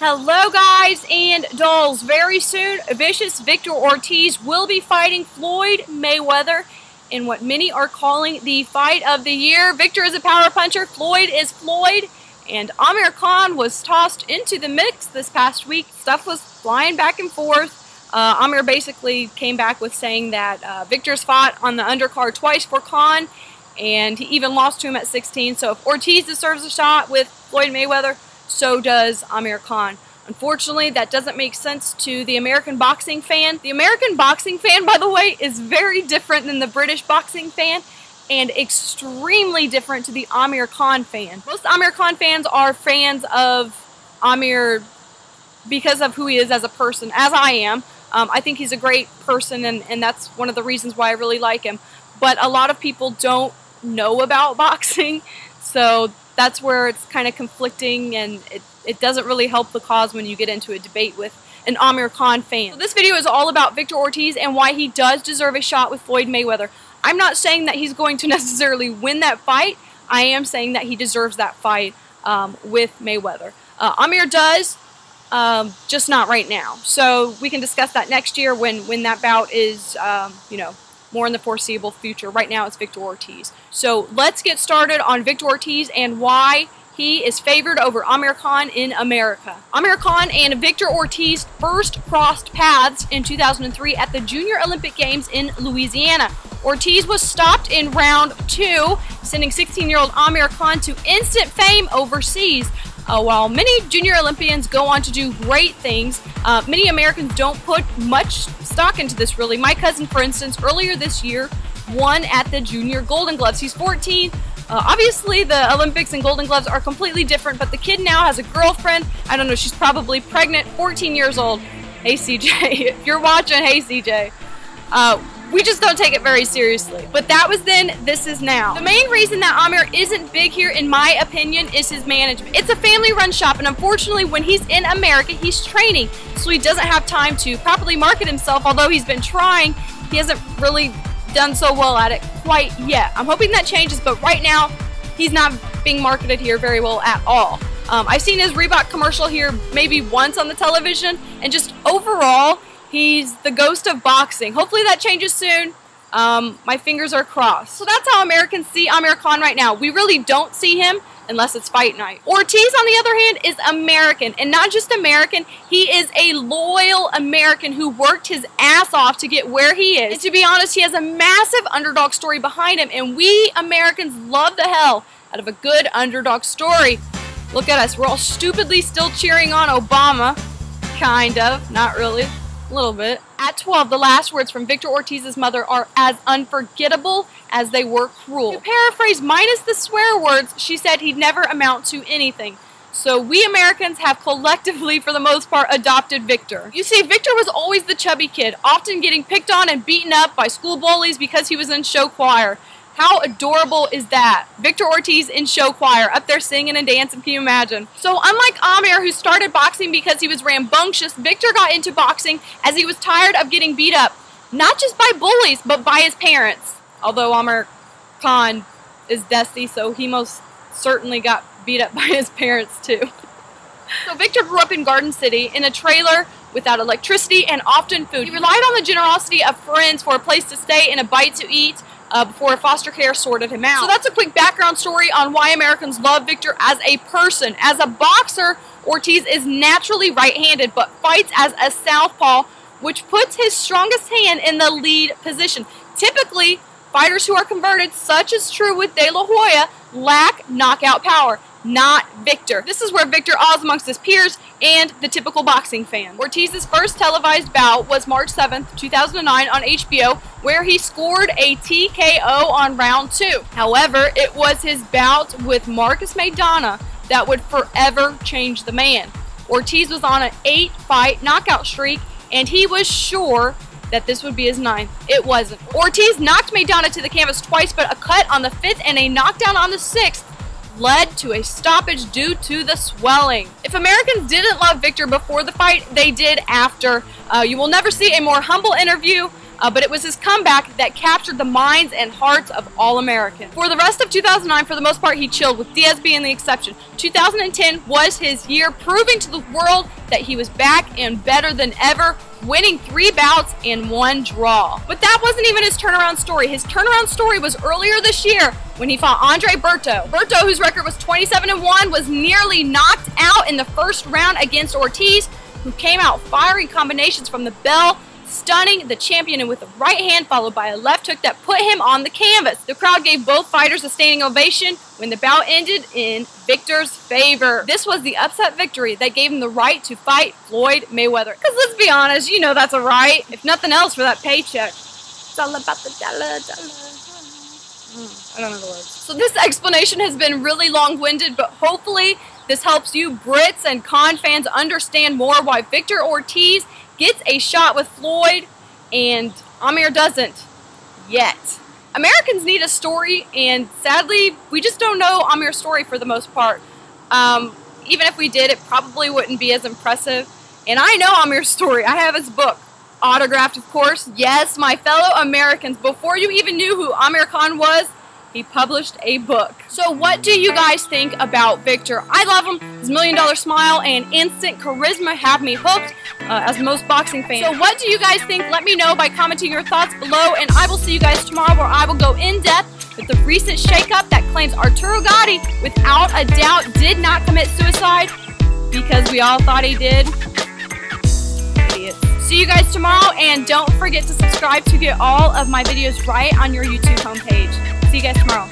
Hello guys and dolls. Very soon, vicious Victor Ortiz will be fighting Floyd Mayweather in what many are calling the fight of the year. Victor is a power puncher, Floyd is Floyd, and Amir Khan was tossed into the mix this past week. Stuff was flying back and forth. Amir basically came back with saying that Victor's fought on the undercard twice for Khan, and he even lost to him at 16. So if Ortiz deserves a shot with Floyd Mayweather, so does Amir Khan. Unfortunately, that doesn't make sense to the American boxing fan. The American boxing fan, by the way, is very different than the British boxing fan and extremely different to the Amir Khan fan. Most Amir Khan fans are fans of Amir because of who he is as a person, as I am. I think he's a great person, and that's one of the reasons why I really like him. But a lot of people don't know about boxing, so that's where it's kind of conflicting, and it doesn't really help the cause when you get into a debate with an Amir Khan fan. So this video is all about Victor Ortiz and why he does deserve a shot with Floyd Mayweather. I'm not saying that he's going to necessarily win that fight. I am saying that he deserves that fight with Mayweather. Amir does, just not right now. So we can discuss that next year when that bout is, you know, more in the foreseeable future. Right now it's Victor Ortiz. So let's get started on Victor Ortiz and why he is favored over Amir Khan in America. Amir Khan and Victor Ortiz first crossed paths in 2003 at the Junior Olympic Games in Louisiana. Ortiz was stopped in round 2, sending 16-year-old Amir Khan to instant fame overseas. While many junior Olympians go on to do great things, many Americans don't put much stock into this, really. My cousin, for instance, earlier this year won at the Junior Golden Gloves. He's 14. Obviously, the Olympics and Golden Gloves are completely different, but the kid now has a girlfriend. I don't know, she's probably pregnant, 14 years old. Hey, CJ, if you're watching, hey, CJ. We just don't take it very seriously. But that was then, this is now. The main reason that Amir isn't big here, in my opinion, is his management. It's a family-run shop, and unfortunately, when he's in America, he's training, so he doesn't have time to properly market himself. Although he's been trying, he hasn't really done so well at it quite yet. I'm hoping that changes, but right now, he's not being marketed here very well at all. I've seen his Reebok commercial here maybe once on the television, and just overall, he's the ghost of boxing. Hopefully that changes soon. My fingers are crossed. So that's how Americans see Amir Khan right now. We really don't see him unless it's fight night. Ortiz, on the other hand, is American. And not just American, he is a loyal American who worked his ass off to get where he is. And to be honest, he has a massive underdog story behind him. And we Americans love the hell out of a good underdog story. Look at us. We're all stupidly still cheering on Obama. Kind of. Not really. A little bit. At 12, the last words from Victor Ortiz's mother are as unforgettable as they were cruel. To paraphrase, minus the swear words, she said he'd never amount to anything. So we Americans have collectively, for the most part, adopted Victor. You see, Victor was always the chubby kid, often getting picked on and beaten up by school bullies because he was in show choir. How adorable is that? Victor Ortiz in show choir, up there singing and dancing, can you imagine? So unlike Amir, who started boxing because he was rambunctious, Victor got into boxing as he was tired of getting beat up, not just by bullies, but by his parents. Although Amir Khan is Desi, so he most certainly got beat up by his parents too. So Victor grew up in Garden City in a trailer without electricity and often food. He relied on the generosity of friends for a place to stay and a bite to eat, before foster care sorted him out. So that's a quick background story on why Americans love Victor as a person. As a boxer, Ortiz is naturally right-handed, but fights as a southpaw, which puts his strongest hand in the lead position. Typically, fighters who are converted, such as true with De La Hoya, lack knockout power. Not Victor. This is where Victor odds amongst his peers and the typical boxing fan. Ortiz's first televised bout was March 7th, 2009 on HBO, where he scored a TKO on round 2. However, it was his bout with Marcus Maidana that would forever change the man. Ortiz was on an 8-fight knockout streak, and he was sure that this would be his 9th. It wasn't. Ortiz knocked Maidana to the canvas twice, but a cut on the 5th and a knockdown on the 6th led to a stoppage due to the swelling. If Americans didn't love Victor before the fight, they did after. You will never see a more humble interview but it was his comeback that captured the minds and hearts of all Americans. For the rest of 2009, for the most part, he chilled, with Diaz being the exception. 2010 was his year, proving to the world that he was back and better than ever, winning 3 bouts and 1 draw. But that wasn't even his turnaround story. His turnaround story was earlier this year when he fought Andre Berto. Berto, whose record was 27-1, was nearly knocked out in the first round against Ortiz, who came out firing combinations from the bell, stunning the champion with a right hand followed by a left hook that put him on the canvas. The crowd gave both fighters a standing ovation when the bout ended in Victor's favor. This was the upset victory that gave him the right to fight Floyd Mayweather. Because let's be honest, you know that's a right. If nothing else, for that paycheck. It's all about the dollar. I don't know the words. So this explanation has been really long-winded, but hopefully this helps you Brits and con fans understand more why Victor Ortiz gets a shot with Floyd and Amir doesn't yet. Americans need a story, and sadly, we just don't know Amir's story for the most part. Even if we did, it probably wouldn't be as impressive. And I know Amir's story. I have his book. Autographed, of course. Yes, my fellow Americans, before you even knew who Amir Khan was, he published a book. So what do you guys think about Victor? I love him. His $1 million smile and instant charisma have me hooked, as most boxing fans. So what do you guys think? Let me know by commenting your thoughts below, and I will see you guys tomorrow, where I will go in depth with the recent shakeup that claims Arturo Gatti, without a doubt, did not commit suicide, because we all thought he did. Idiots. See you guys tomorrow, and don't forget to subscribe to get all of my videos right on your YouTube homepage. See you guys tomorrow.